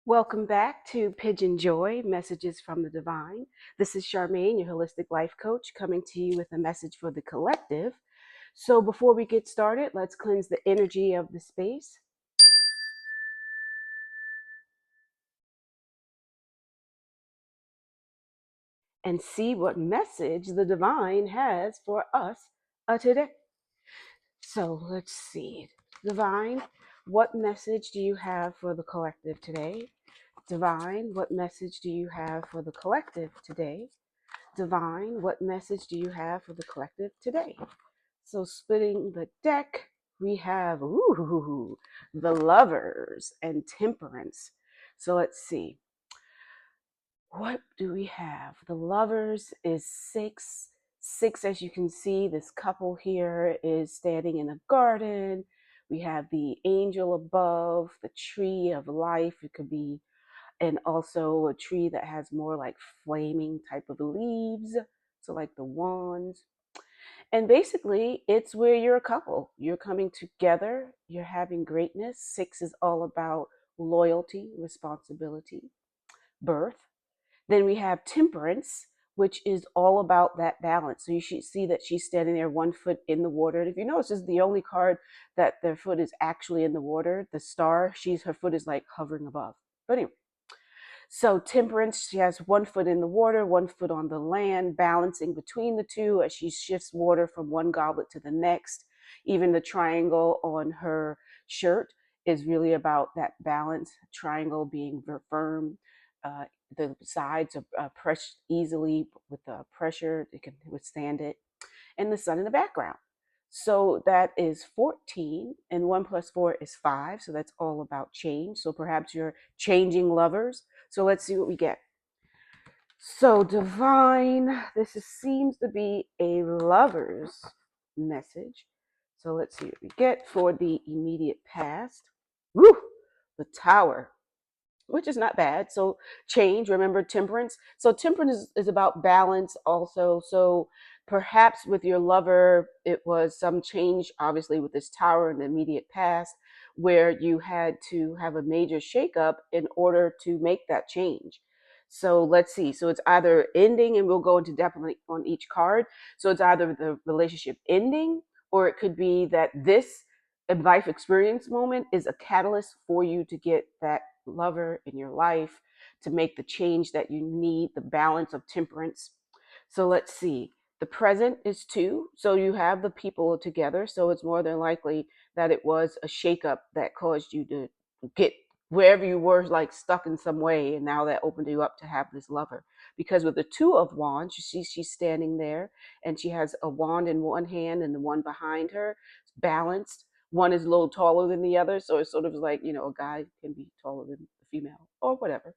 Welcome back to PYJynJoy, Messages from the Divine. This is Charmaine, your holistic life coach, coming to you with a message for the collective. So before we get started, let's cleanse the energy of the space and see what message the divine has for us today. So let's see. Divine, what message do you have for the collective today? Divine, what message do you have for the collective today? Divine, what message do you have for the collective today? So splitting the deck, we have the Lovers and Temperance. So let's see. What do we have? The Lovers is six. Six, as you can see, this couple here is standing in a garden. We have the angel above, the tree of life. It could be, and also a tree that has more like flaming type of leaves. So like the wands. And basically, it's where you're a couple. You're coming together. You're having greatness. Six is all about loyalty, responsibility, birth. Then we have temperance, which is all about that balance. So you should see that she's standing there, one foot in the water. And if you notice, this is the only card that their foot is actually in the water. The star, her foot is like hovering above. But anyway, so temperance, she has one foot in the water, one foot on the land, balancing between the two as she shifts water from one goblet to the next. Even the triangle on her shirt is really about that balance. Triangle being firm. The sides are pressed easily with the pressure. They can withstand it. And the sun in the background. So that is 14, and 1 plus 4 is 5. So that's all about change. So perhaps you're changing lovers. So let's see what we get. So divine, seems to be a lover's message. So let's see what we get for the immediate past. Woo! The Tower, which is not bad. So change, remember temperance. So temperance is about balance also. So perhaps with your lover, it was some change, obviously, with this tower in the immediate past, where you had to have a major shakeup in order to make that change. So let's see. So it's either ending, and we'll go into depth on each card. So it's either the relationship ending, or it could be that this life experience moment is a catalyst for you to get that lover in your life, to make the change that you need, the balance of temperance. So let's see. The present is 2. So you have the people together. So it's more than likely that it was a shakeup that caused you to get wherever you were, like stuck in some way. And now that opened you up to have this lover. Because with the 2 of wands, you see she's standing there and she has a wand in one hand and the one behind her, balanced. One is a little taller than the other. So it's sort of like, a guy can be taller than a female or whatever.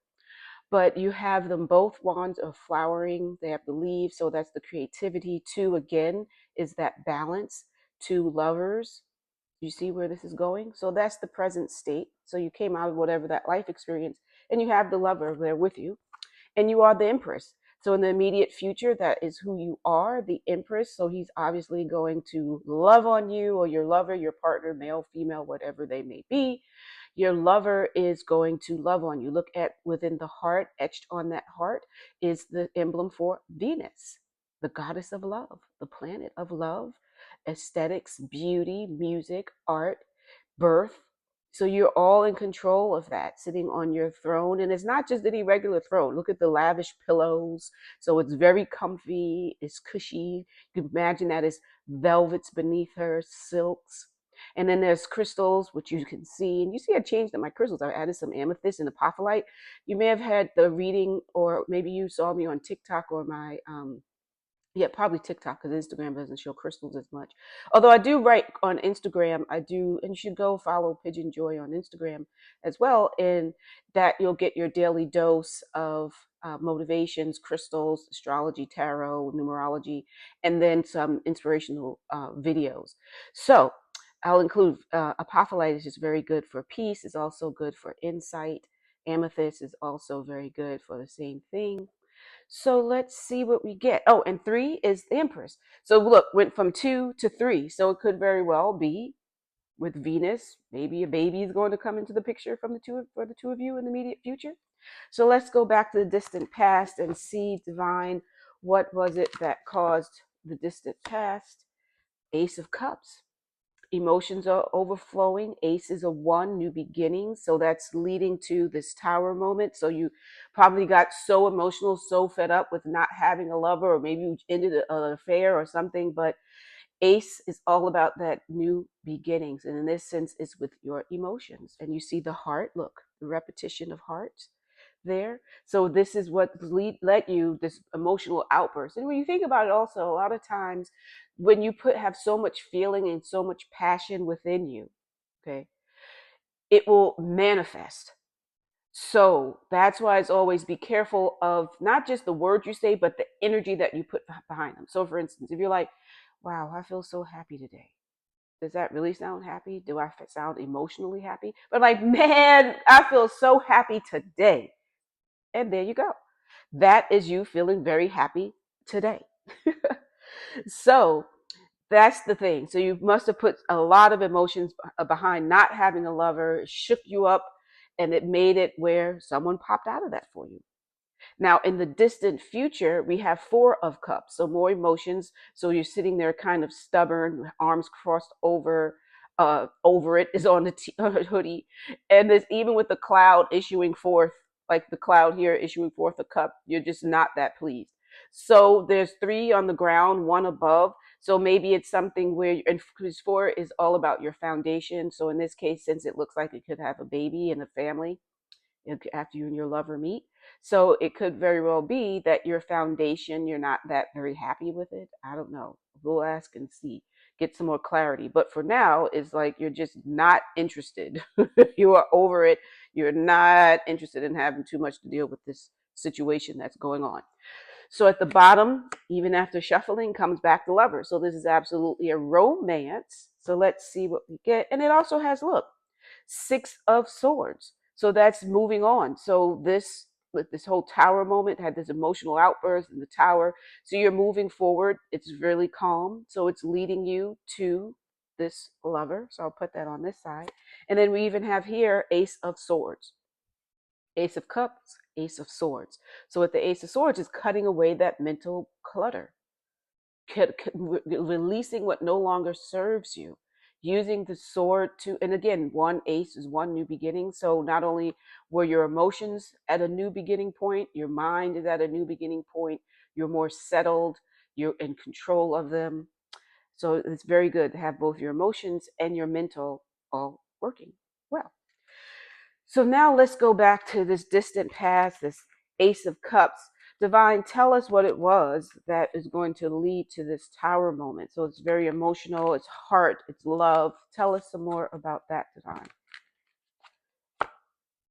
But you have them both, wands are flowering. They have the leaves. So that's the creativity. 2, again, is that balance. 2 lovers. You see where this is going? So that's the present state. So you came out of whatever that life experience, and you have the lover there with you, and you are the Empress. So in the immediate future, that is who you are, the Empress. So he's obviously going to love on you, or your lover, your partner, male, female, whatever they may be. Your lover is going to love on you. Look at within the heart, etched on that heart is the emblem for Venus, the goddess of love, the planet of love, aesthetics, beauty, music, art, birth. So you're all in control of that, sitting on your throne. And it's not just any regular throne. Look at the lavish pillows. So it's very comfy, it's cushy. You can imagine that as velvets beneath her, silks. And then there's crystals, which you can see. And you see I changed up my crystals. I added some amethyst and apophyllite. You may have had the reading, or maybe you saw me on TikTok or my yeah, probably TikTok, because Instagram doesn't show crystals as much. Although I do write on Instagram, I do, and you should go follow PYJynJoy on Instagram as well. And that you'll get your daily dose of motivations, crystals, astrology, tarot, numerology, and then some inspirational videos. So I'll include apophyllite is just very good for peace. It's also good for insight. Amethyst is also very good for the same thing. So let's see what we get. Oh, and 3 is the Empress. So look, went from 2 to 3. So it could very well be with Venus. Maybe a baby is going to come into the picture from for the two of you in the immediate future. So let's go back to the distant past and see, divine, what was it that caused the distant past? Ace of Cups. Emotions are overflowing. Ace is a one, new beginning. So that's leading to this tower moment. So you probably got so emotional, so fed up with not having a lover, or maybe you ended an affair or something. But Ace is all about that new beginnings. And in this sense, it's with your emotions. And you see the heart, look, the repetition of hearts there. So this is what led you this emotional outburst. And when you think about it also, a lot of times when you have so much feeling and so much passion within you, okay, it will manifest. So that's why it's always be careful of not just the words you say, but the energy that you put behind them. So for instance, if you're like, wow, I feel so happy today. Does that really sound happy? Do I sound emotionally happy? But like, man, I feel so happy today. And there you go. That is you feeling very happy today. So that's the thing. So you must have put a lot of emotions behind not having a lover, it shook you up, and it made it where someone popped out of that for you. Now, in the distant future, we have Four of Cups, so more emotions. So you're sitting there kind of stubborn, arms crossed over it is on the hoodie. And there's even with the cloud issuing forth, like the cloud here issuing forth a cup, you're just not that pleased. So there's three on the ground, one above. So maybe it's something where, and because four is all about your foundation. So in this case, since it looks like it could have a baby and a family, after you and your lover meet. So it could very well be that your foundation, you're not that very happy with it. I don't know. We'll ask and see, get some more clarity. But for now, it's like you're just not interested. You are over it. You're not interested in having too much to deal with this situation that's going on. So at the bottom, even after shuffling, comes back the lover. So this is absolutely a romance. So let's see what we get. And it also has, look, Six of Swords. So that's moving on. So this, with this whole tower moment, had this emotional outburst in the tower. So you're moving forward. It's really calm. So it's leading you to this lover. So I'll put that on this side. And then we even have here Ace of Swords. Ace of Cups, Ace of Swords. So with the Ace of Swords is cutting away that mental clutter, releasing what no longer serves you, using the sword to, and again, one ace is one new beginning. So not only were your emotions at a new beginning point, your mind is at a new beginning point, you're more settled, you're in control of them. So it's very good to have both your emotions and your mental all working well. So now let's go back to this distant past, this Ace of Cups. Divine, tell us what it was that is going to lead to this tower moment. So it's very emotional, it's heart, it's love. Tell us some more about that, Divine.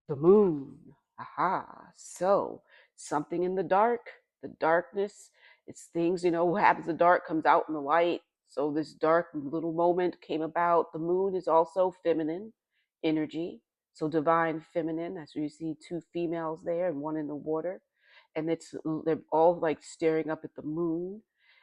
The moon. Aha. So something in the dark, the darkness, it's things, what happens in the dark comes out in the light. So this dark little moment came about. The moon is also feminine energy. So divine feminine. That's where you see two females there and one in the water. And they're all like staring up at the moon.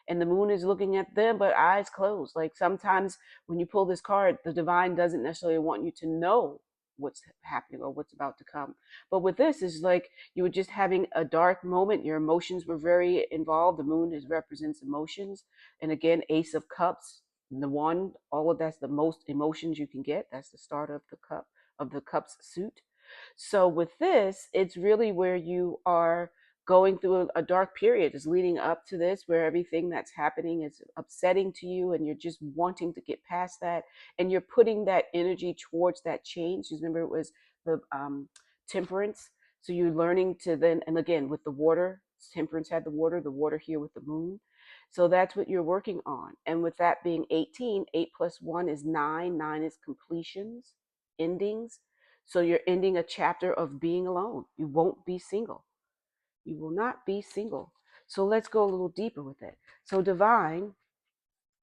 And the moon is looking at them, but eyes closed. Like sometimes when you pull this card, the divine doesn't necessarily want you to know what's happening or what's about to come. But with this is like you were just having a dark moment. Your emotions were very involved. The moon represents emotions. And again, Ace of Cups, the one, all of that's the most emotions you can get. That's the start of the cups suit. So with this, it's really where you are going through a dark period is leading up to this, where everything that's happening is upsetting to you and you're just wanting to get past that, and you're putting that energy towards that change. Just remember, it was the temperance. So you're learning to then, and again with the water, temperance had the water here with the moon. So that's what you're working on. And with that being 18, 8 plus 1 is 9. 9 is completions, endings. So you're ending a chapter of being alone. You won't be single. You will not be single. So let's go a little deeper with it. So divine,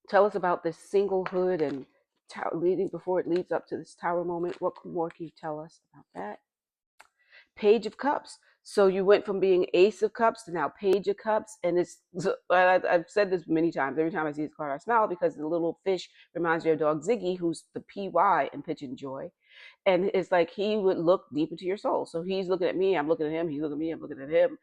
tell us about this singlehood and leading before it leads up to this tower moment. What more can you tell us about that? Page of Cups. So you went from being Ace of Cups to now Page of Cups, and I've said this many times. Every time I see this card, I smile because the little fish reminds me of dog Ziggy, who's the PY in PYJynJoy, and it's like he would look deep into your soul. So he's looking at me, I'm looking at him, he's looking at me, I'm looking at him,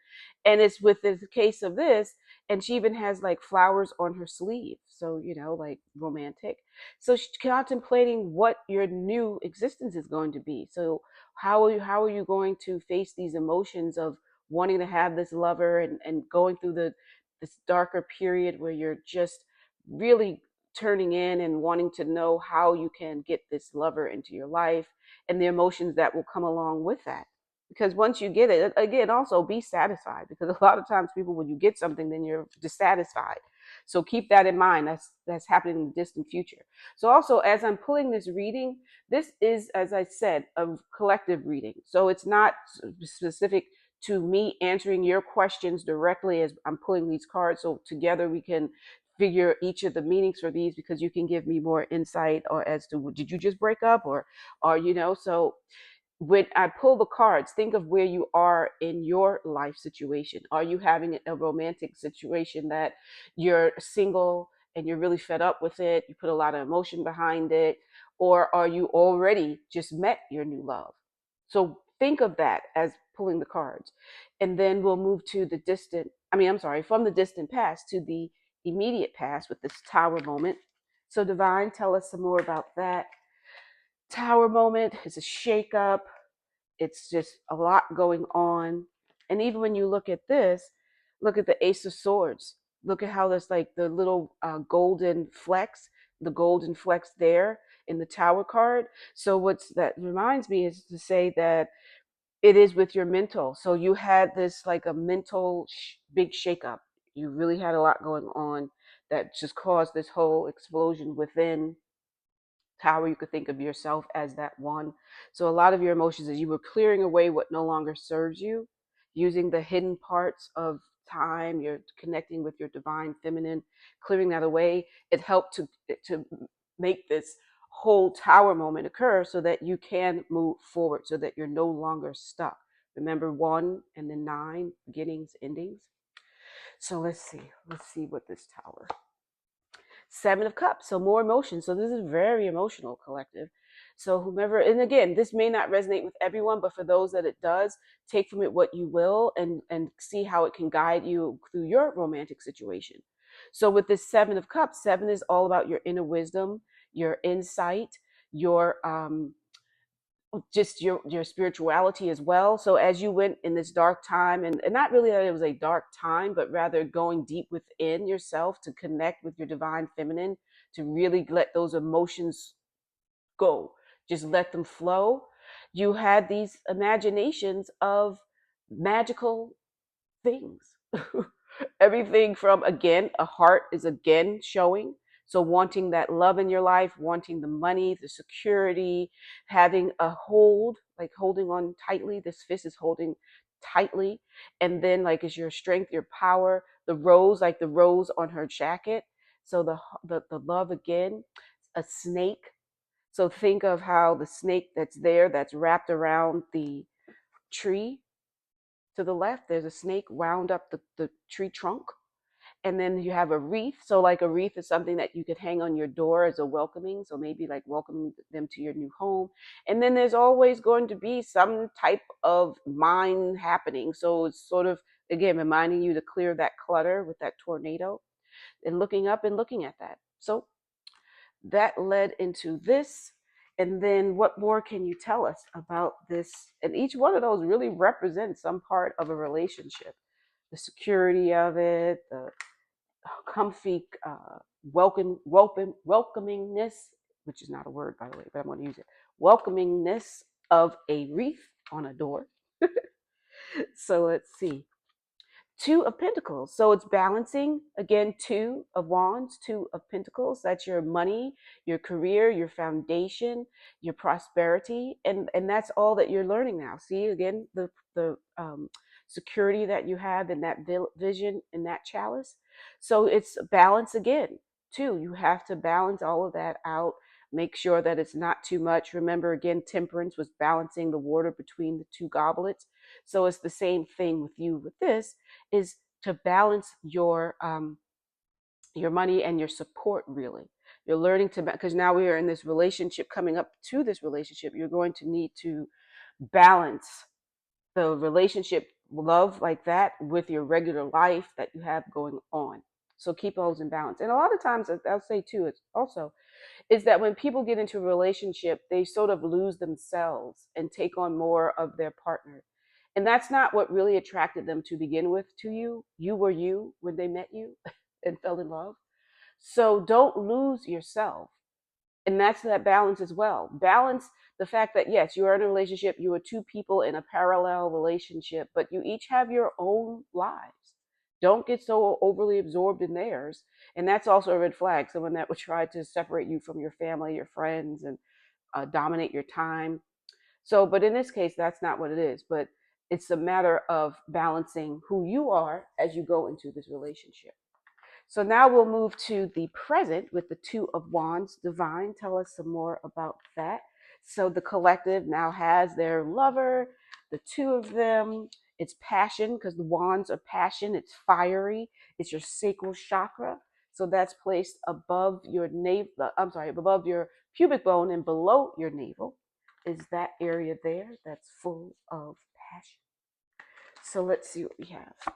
and it's with the case of this, and she even has like flowers on her sleeve, so like romantic. So she's contemplating what your new existence is going to be. So how are you going to face these emotions of wanting to have this lover, and going through this darker period where you're just really turning in and wanting to know how you can get this lover into your life, and the emotions that will come along with that. Because once you get it, again, also be satisfied, because a lot of times people, when you get something, then you're dissatisfied. So keep that in mind. That's happening in the distant future. So also, as I'm pulling this reading, this is, as I said, a collective reading. So it's not specific to me answering your questions directly as I'm pulling these cards. So together we can figure each of the meanings for these, because you can give me more insight, or as to, did you just break up, or so when I pull the cards, think of where you are in your life situation. Are you having a romantic situation that you're single and you're really fed up with it? You put a lot of emotion behind it. Or are you already just met your new love? So think of that as pulling the cards. And then we'll move to from the distant past to the immediate past with this tower moment. So Divine, tell us some more about that. Tower moment is a shakeup. It's just a lot going on. And even when you look at this, look at the Ace of Swords. Look at how there's like the little the golden flecks there in the Tower card. So what's that reminds me is to say that it is with your mental. So you had this like a mental big shakeup. You really had a lot going on that just caused this whole explosion within Tower. You could think of yourself as that one. So a lot of your emotions is you were clearing away what no longer serves you, using the hidden parts of time. You're connecting with your divine feminine, clearing that away. It helped to make this whole Tower moment occur, so that you can move forward, so that you're no longer stuck. Remember 1 and then 9, beginnings, endings. So let's see what this Tower. 7 of Cups, so more emotion. So this is very emotional, collective. So whomever, and again, this may not resonate with everyone, but for those that it does, take from it what you will, and see how it can guide you through your romantic situation. So with this 7 of Cups, 7 is all about your inner wisdom, your insight, your just your spirituality as well. So as you went in this dark time, and not really that it was a dark time, but rather going deep within yourself to connect with your divine feminine, to really let those emotions go, just let them flow. You had these imaginations of magical things. Everything from, again, a heart is again showing. So wanting that love in your life, wanting the money, the security, having a hold, like holding on tightly. This fist is holding tightly. And then like is your strength, your power, the rose, like the rose on her jacket. So the love again, a snake. So think of how the snake that's there, that's wrapped around the tree. To the left, there's a snake wound up the tree trunk. And then you have a wreath. So like a wreath is something that you could hang on your door as a welcoming. So maybe like welcoming them to your new home. And then there's always going to be some type of mind happening. So it's sort of, again, reminding you to clear that clutter with that tornado, and looking up and looking at that. So that led into this. And then what more can you tell us about this? And each one of those really represents some part of a relationship. The security of it, the comfy welcomingness, which is not a word, by the way, but I'm going to use it. Welcomingness of a wreath on a door. So let's see. 2 of Pentacles. So it's balancing, again, 2 of Wands, 2 of Pentacles. That's your money, your career, your foundation, your prosperity. And that's all that you're learning now. See, again, the security that you have in that vision, in that chalice. So it's balance again, too. You have to balance all of that out. Make sure that it's not too much. Remember, again, temperance was balancing the water between the two goblets. So it's the same thing with you with this, is to balance your money and your support, really. You're learning to, because now we are in this relationship, coming up to this relationship, you're going to need to balance the relationship love like that with your regular life that you have going on. So keep those in balance. And a lot of times, I'll say too, it's also is that when people get into a relationship, they sort of lose themselves and take on more of their partner. And that's not what really attracted them to begin with to you. You were you when they met you and fell in love. So don't lose yourself. And that's that balance as well. Balance the fact that, yes, you are in a relationship, you are two people in a parallel relationship, but you each have your own lives. Don't get so overly absorbed in theirs. And that's also a red flag. Someone that would try to separate you from your family, your friends, and dominate your time. So, but in this case, that's not what it is. But it's a matter of balancing who you are as you go into this relationship. So now we'll move to the present with the Two of Wands. Divine, tell us some more about that. So the collective now has their lover, the two of them. It's passion, because the wands are passion. It's fiery. It's your sacral chakra. So that's placed above your navel. I'm sorry, above your pubic bone and below your navel is that area there that's full of passion. So let's see what we have.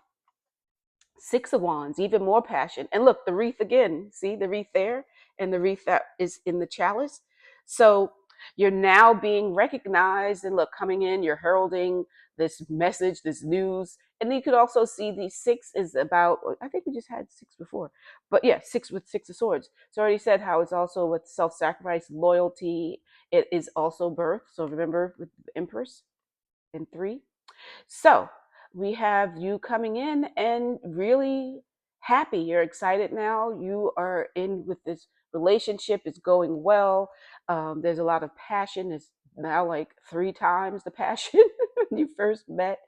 Six of Wands, even more passion. And look, the wreath again. See the wreath there and the wreath that is in the chalice. So you're now being recognized, and look, coming in, you're heralding this message, this news. And then you could also see the six is about, I think we just had six before, but yeah, six with Six of Swords. So I already said how it's also with self-sacrifice, loyalty. It is also birth. So remember with Empress in 3. So we have you coming in and really happy. You're excited now. You are in with this relationship. It's going well. There's a lot of passion. It's now like 3 times the passion when you first met.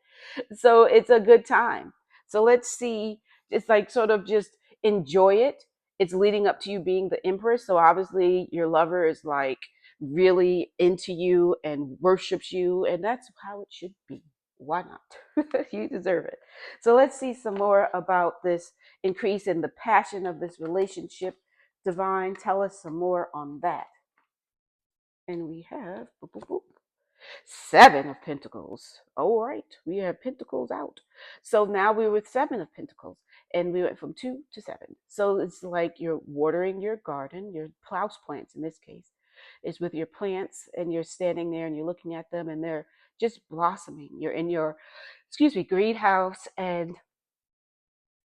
So it's a good time. So let's see. It's like sort of just enjoy it. It's leading up to you being the Empress. So obviously your lover is like really into you and worships you. And that's how it should be. Why not? You deserve it. So let's see some more about this increase in the passion of this relationship. Divine, tell us some more on that. And we have boop, boop, boop, 7 of Pentacles. All right, we have Pentacles out. So now we're with 7 of Pentacles, and we went from 2 to 7. So it's like you're watering your garden, your house plants in this case. Is with your plants, and you're standing there and you're looking at them and they're just blossoming. You're in your, greenhouse and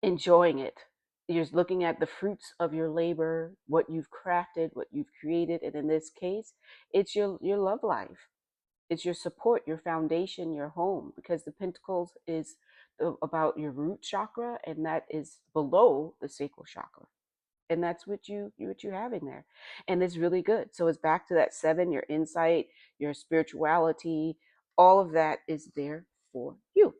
enjoying it. You're just looking at the fruits of your labor, what you've crafted, what you've created. And in this case, it's your love life. It's your support, your foundation, your home, because the Pentacles is about your root chakra, and that is below the sacral chakra. And that's what you're having there, and it's really good. So it's back to that 7, your insight, your spirituality, all of that is there for you.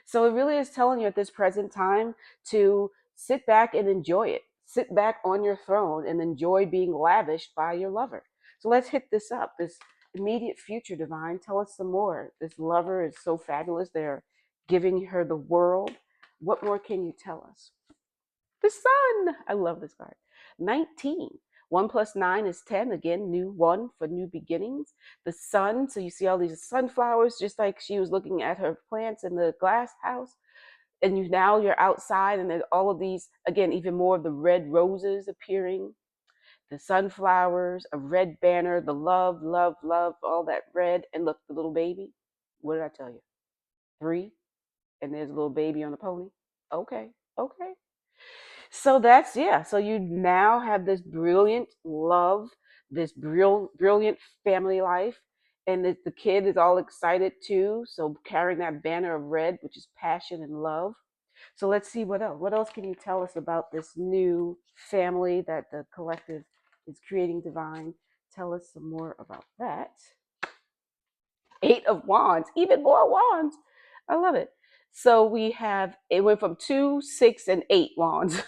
So it really is telling you at this present time to sit back and enjoy it. Sit back on your throne and enjoy being lavished by your lover. So let's hit this up, this immediate future. Divine, tell us some more. This lover is so fabulous. They're giving her the world. What more can you tell us? The sun. I love this card. 19. 1 plus 9 is 10. Again, new 1 for new beginnings. The sun. So you see all these sunflowers, just like she was looking at her plants in the glass house. And you're outside, and there's all of these, again, even more of the red roses appearing. The sunflowers, a red banner, the love, love, love, all that red. And look, the little baby. What did I tell you? 3. And there's a little baby on a pony. Okay. Okay. So that's, yeah. So you now have this brilliant love, this brilliant family life. And the kid is all excited too. So carrying that banner of red, which is passion and love. So let's see what else. What else can you tell us about this new family that the collective is creating, Divine? Tell us some more about that. 8 of Wands, even more wands. I love it. So it went from 2, 6, and 8 wands.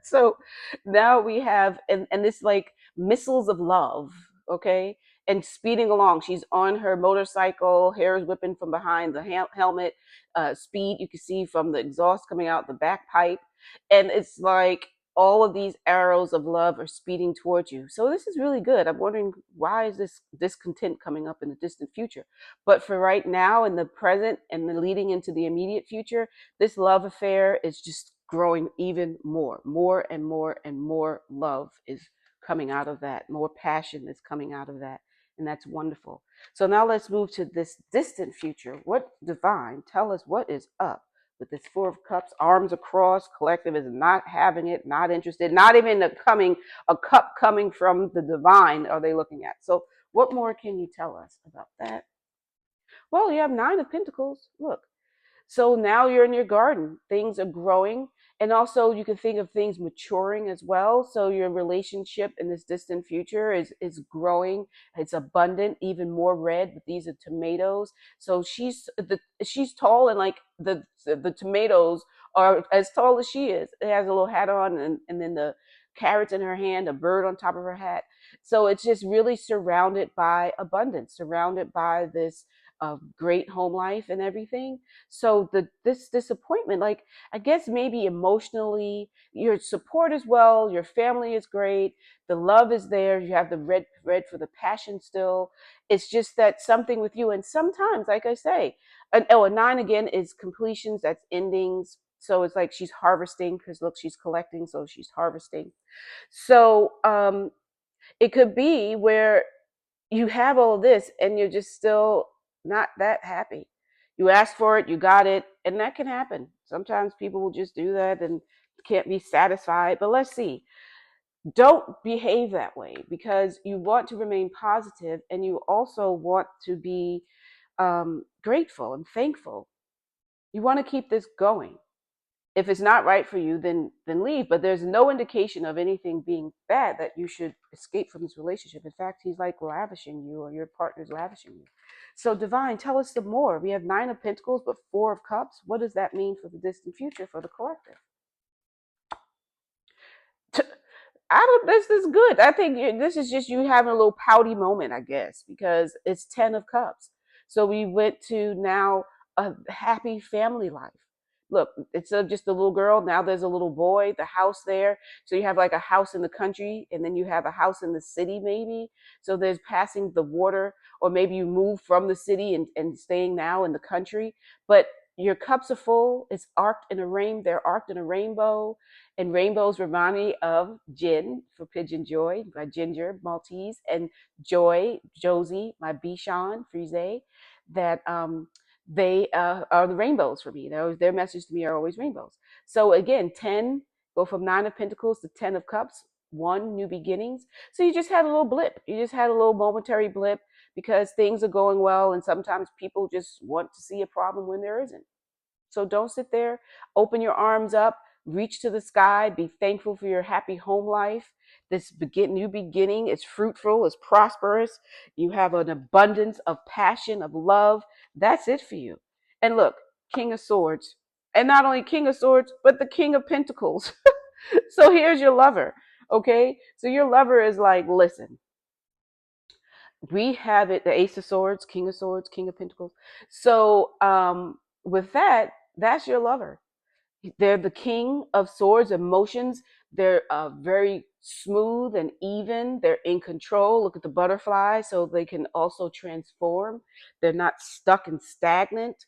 So now we have, and this like missiles of love, okay, and speeding along. She's on her motorcycle, hair is whipping from behind the helmet, speed you can see from the exhaust coming out the back pipe, and it's like all of these arrows of love are speeding towards you. So this is really good. I'm wondering, why is this discontent coming up in the distant future? But for right now, in the present and the leading into the immediate future, this love affair is just growing even more and more and more love is coming out of that. More passion is coming out of that. And that's wonderful. So now let's move to this distant future. What divine, tell us what is up with this Four of Cups, arms across. Collective is not having it, not interested, not even a cup coming from the divine are they looking at. So what more can you tell us about that? Well, you have Nine of Pentacles. Look, so now you're in your garden. Things are growing. And also you can think of things maturing as well. So your relationship in this distant future is growing. It's abundant, even more red, but these are tomatoes. So she's tall, and like the tomatoes are as tall as she is. It has a little hat on, and then the carrots in her hand, a bird on top of her hat. So it's just really surrounded by abundance, surrounded by this great home life and everything. So this disappointment, like, I guess maybe emotionally, your support is well, your family is great, the love is there, you have the red for the passion still. It's just that something with you, and sometimes, like I say, a nine again is completions, that's endings. So it's like she's harvesting, because look, she's collecting, so she's harvesting. So it could be where you have all of this and you're just still not that happy. You asked for it, you got it, and that can happen. Sometimes people will just do that and can't be satisfied. But let's see. Don't behave that way, because you want to remain positive and you also want to be grateful and thankful. You want to keep this going. If it's not right for you, then leave. But there's no indication of anything being bad that you should escape from this relationship. In fact, he's like lavishing you, or your partner's lavishing you. So divine, tell us some more. We have Nine of Pentacles, but Four of Cups. What does that mean for the distant future for the collective? I don't. This is good. I think this is just you having a little pouty moment, I guess, because it's 10 of Cups. So we went to now a happy family life. Look, it's just a little girl. Now there's a little boy. The house there. So you have like a house in the country, and then you have a house in the city, maybe. So there's passing the water, or maybe you move from the city and staying now in the country. But your cups are full. It's arced in a rain. They're arced in a rainbow. And rainbows remind me of Jyn for PYJynJoy, my ginger Maltese, and Joy, Josie, my Bichon Frise, that they are the rainbows for me. Their message to me are always rainbows. So again, 10, go from Nine of Pentacles to 10 of Cups, one, new beginnings. So you just had a little blip. You just had a little momentary blip, because things are going well, and sometimes people just want to see a problem when there isn't. So don't sit there. Open your arms up, reach to the sky, be thankful for your happy home life. This new beginning is fruitful, is prosperous. You have an abundance of passion, of love. That's it for you. And look, King of Swords. And not only King of Swords, but the King of Pentacles. So here's your lover. Okay? So your lover is like, listen, we have it, the Ace of Swords, King of Pentacles. So with that, that's your lover. They're the King of Swords, emotions. They're very smooth and even. They're in control. Look at the butterfly, so they can also transform. They're not stuck and stagnant.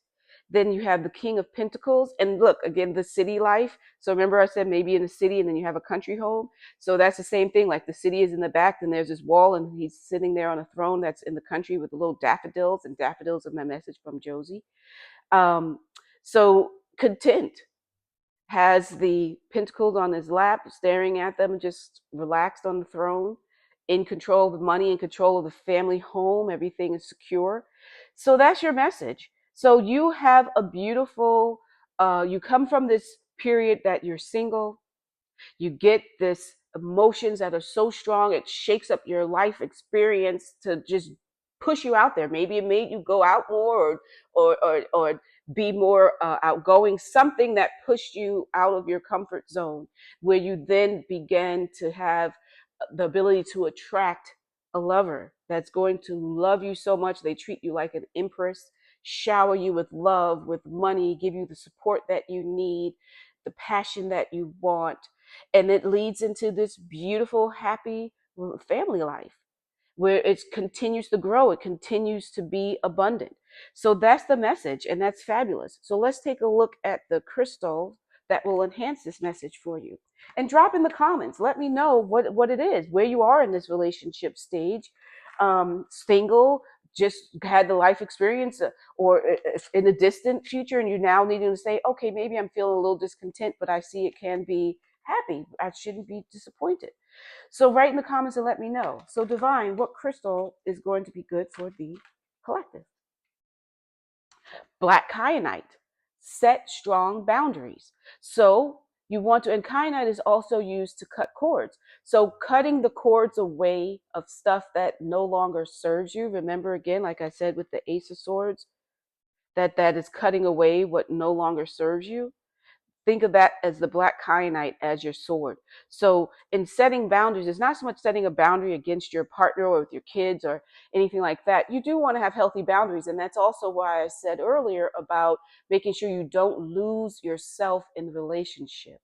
Then you have the King of Pentacles. And look, again, the city life. So remember I said maybe in the city and then you have a country home. So that's the same thing. Like the city is in the back, then there's this wall and he's sitting there on a throne that's in the country with the little daffodils. And daffodils are my message from Josie. So content, has the pentacles on his lap, staring at them, just relaxed on the throne, in control of the money, in control of the family home. Everything is secure. So that's your message. So you have a beautiful, you come from this period that you're single. You get this emotions that are so strong, it shakes up your life experience to just push you out there. Maybe it made you go out more, or be more outgoing, something that pushed you out of your comfort zone, where you then began to have the ability to attract a lover that's going to love you so much they treat you like an empress, shower you with love, with money, give you the support that you need, the passion that you want. And it leads into this beautiful, happy family life where it continues to grow, it continues to be abundant. So that's the message, and that's fabulous. So let's take a look at the crystal that will enhance this message for you. And drop in the comments. Let me know what it is, where you are in this relationship stage. Single, just had the life experience, or if in the distant future, and you now needing to say, okay, maybe I'm feeling a little discontent, but I see it can be happy. I shouldn't be disappointed. So write in the comments and let me know. So Divine, what crystal is going to be good for the collective? Black kyanite. Set strong boundaries. So you want to, and kyanite is also used to cut cords. So cutting the cords away of stuff that no longer serves you. Remember again, like I said with the Ace of Swords, that is cutting away what no longer serves you. Think of that as the black kyanite as your sword. So in setting boundaries, it's not so much setting a boundary against your partner or with your kids or anything like that. You do want to have healthy boundaries. And that's also why I said earlier about making sure you don't lose yourself in the relationship.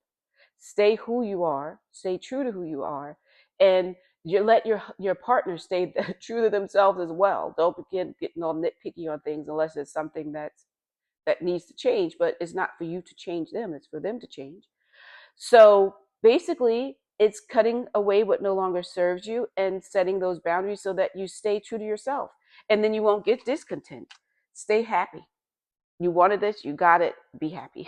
Stay who you are, stay true to who you are, and you let your partner stay true to themselves as well. Don't begin getting all nitpicky on things unless it's something that needs to change, but it's not for you to change them, it's for them to change. So basically, it's cutting away what no longer serves you and setting those boundaries so that you stay true to yourself. And then you won't get discontent. Stay happy. You wanted this, you got it, be happy.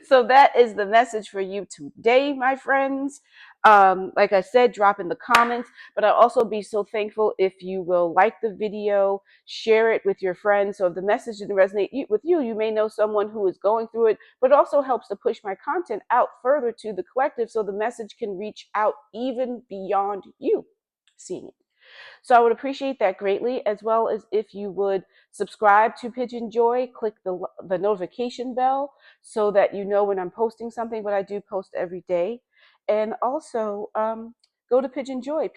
So that is the message for you today, my friends. Like I said, drop in the comments, but I'll also be so thankful if you will like the video, share it with your friends. So if the message didn't resonate with you, you may know someone who is going through it, but it also helps to push my content out further to the collective so the message can reach out even beyond you seeing it. So I would appreciate that greatly, as well as if you would subscribe to PYJynJoy, click the notification bell so that you know when I'm posting something, but I do post every day. And also go to PYJynJoy,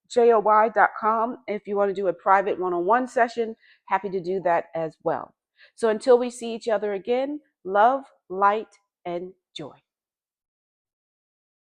PYJYN.com. If you want to do a private one-on-one session, happy to do that as well. So until we see each other again, love, light, and joy.